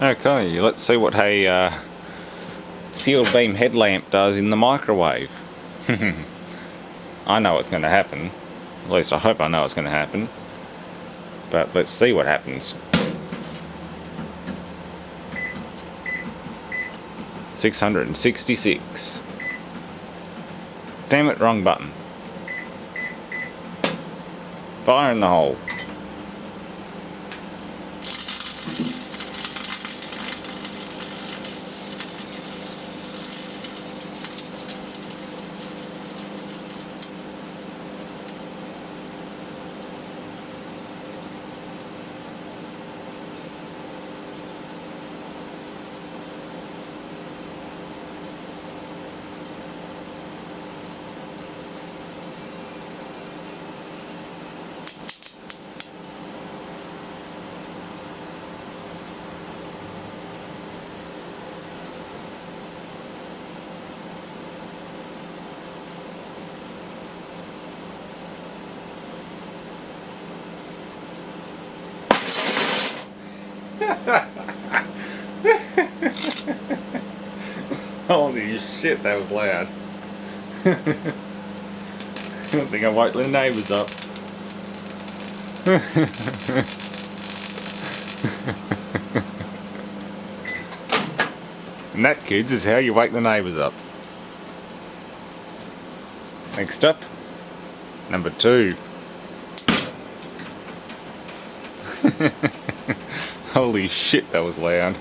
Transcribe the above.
Okay, let's see what a sealed beam headlamp does in the microwave. I know what's going to happen. At least I hope I know what's going to happen. But let's see what happens. 666. Damn it, wrong button. Fire in the hole. Holy shit, that was loud. I think I woke the neighbours up. And that, kids, is how you wake the neighbours up. Next up, number 2. Holy shit, that was loud.